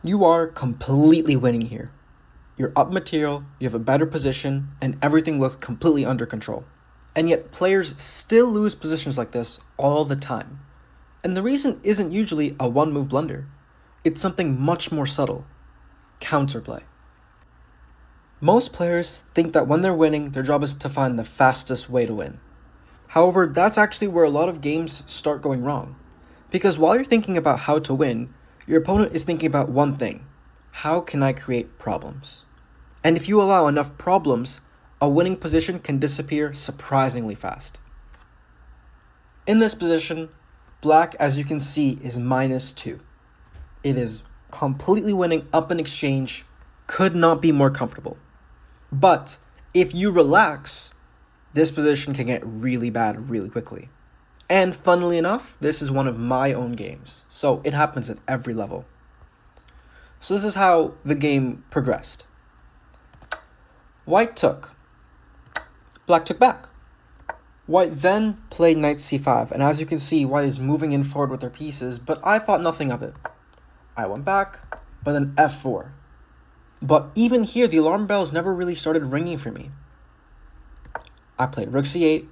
You are completely winning here. You're up material, you have a better position, and everything looks completely under control. And yet players still lose positions like this all the time. And the reason isn't usually a one-move blunder. It's something much more subtle. Counterplay. Most players think that when they're winning, their job is to find the fastest way to win. However, that's actually where a lot of games start going wrong. Because while you're thinking about how to win, your opponent is thinking about one thing. How can I create problems? And if you allow enough problems, a winning position can disappear surprisingly fast. In this position, black, as you can see, is -2. It is completely winning up in exchange, could not be more comfortable. But if you relax, this position can get really bad really quickly. And funnily enough, this is one of my own games, so it happens at every level. So this is how the game progressed. White took. Black took back. White then played knight c5, and as you can see, white is moving in forward with their pieces, but I thought nothing of it. I went back, but then f4. But even here, the alarm bells never really started ringing for me. I played rook c8,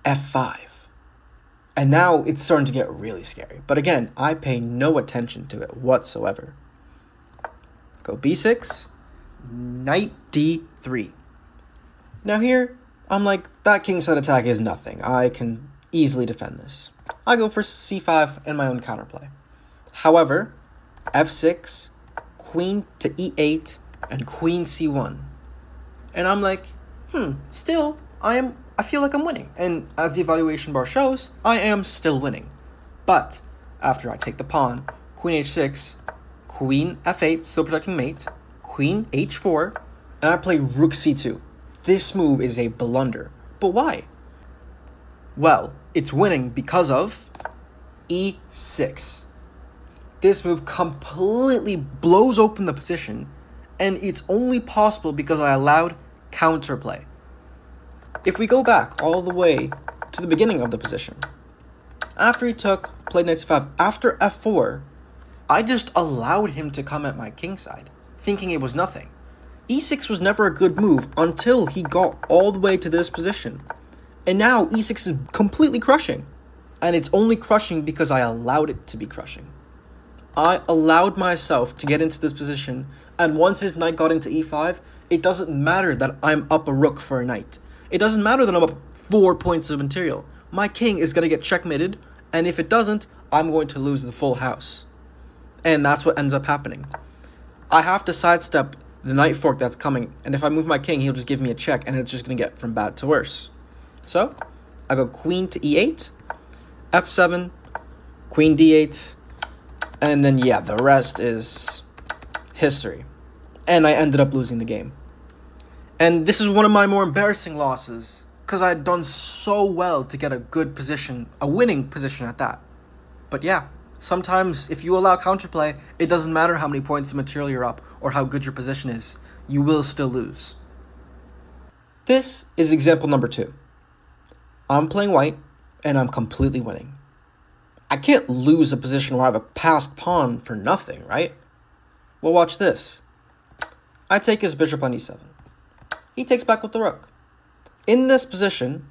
f5. And now it's starting to get really scary. But again, I pay no attention to it whatsoever. Go b6, knight d3. Now here, I'm like, that kingside attack is nothing. I can easily defend this. I go for c5 and my own counterplay. However, f6, queen to e8, and queen c1. And I'm like, still, I feel like I'm winning. And as the evaluation bar shows, I am still winning. But after I take the pawn, queen h6, queen f8, still protecting mate, queen h4, and I play rook c2. This move is a blunder. But why? Well, it's winning because of e6. This move completely blows open the position, and it's only possible because I allowed counterplay. If we go back all the way to the beginning of the position, after he took, played knight c5, after f4, I just allowed him to come at my kingside, thinking it was nothing. e6 was never a good move until he got all the way to this position. And now e6 is completely crushing. And it's only crushing because I allowed it to be crushing. I allowed myself to get into this position, and once his knight got into e5, it doesn't matter that I'm up a rook for a knight. It doesn't matter that I'm up 4 points of material. My king is going to get checkmated, and if it doesn't, I'm going to lose the full house. And that's what ends up happening. I have to sidestep the knight fork that's coming, and if I move my king, he'll just give me a check, and it's just going to get from bad to worse. So, I go queen to e8, f7, queen d8, and then yeah, the rest is history. And I ended up losing the game. And this is one of my more embarrassing losses, because I had done so well to get a good position, a winning position at that. But yeah, sometimes if you allow counterplay, it doesn't matter how many points of material you're up or how good your position is, you will still lose. This is example number 2. I'm playing white, and I'm completely winning. I can't lose a position where I have a passed pawn for nothing, right? Well, watch this. I take his bishop on e7. He takes back with the rook. In this position,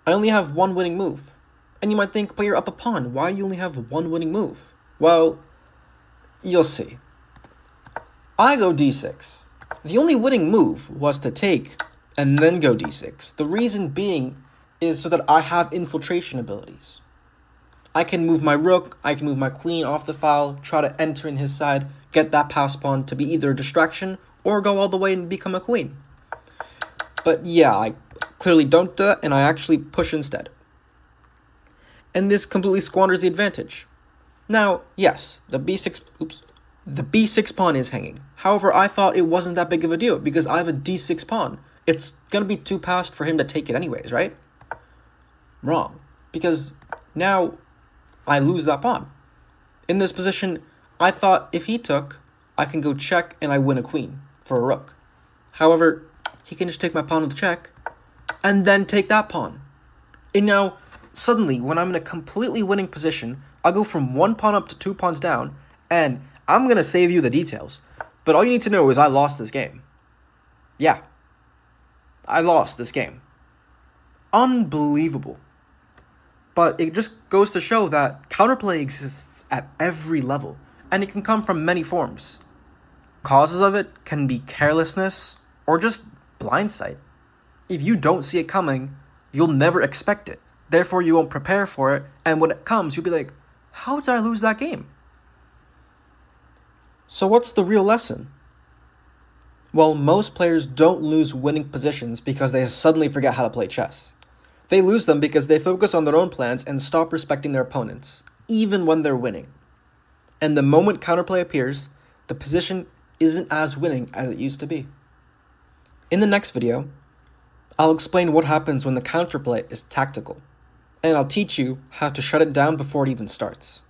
I only have one winning move. And you might think, but you're up a pawn. Why do you only have one winning move? Well, you'll see. I go d6. The only winning move was to take and then go d6. The reason being is so that I have infiltration abilities. I can move my rook, I can move my queen off the file, try to enter in his side, get that pass pawn to be either a distraction or go all the way and become a queen. But yeah, I clearly don't do that, and I actually push instead. And this completely squanders the advantage. Now, yes, the b6 pawn is hanging. However, I thought it wasn't that big of a deal because I have a d6 pawn. It's gonna be too passed for him to take it anyways, right? Wrong, because now I lose that pawn. In this position, I thought if he took, I can go check and I win a queen for a rook. However, he can just take my pawn with the check and then take that pawn. And now, suddenly, when I'm in a completely winning position, I go from 1 pawn up to 2 pawns down, and I'm gonna save you the details, but all you need to know is I lost this game. Yeah, I lost this game. Unbelievable. But it just goes to show that counterplay exists at every level, and it can come from many forms. Causes of it can be carelessness or just blindsight. If you don't see it coming, you'll never expect it. Therefore, you won't prepare for it, and when it comes, you'll be like, how did I lose that game? So what's the real lesson? Well, most players don't lose winning positions because they suddenly forget how to play chess. They lose them because they focus on their own plans and stop respecting their opponents, even when they're winning. And the moment counterplay appears, the position isn't as winning as it used to be. In the next video, I'll explain what happens when the counterplay is tactical, and I'll teach you how to shut it down before it even starts.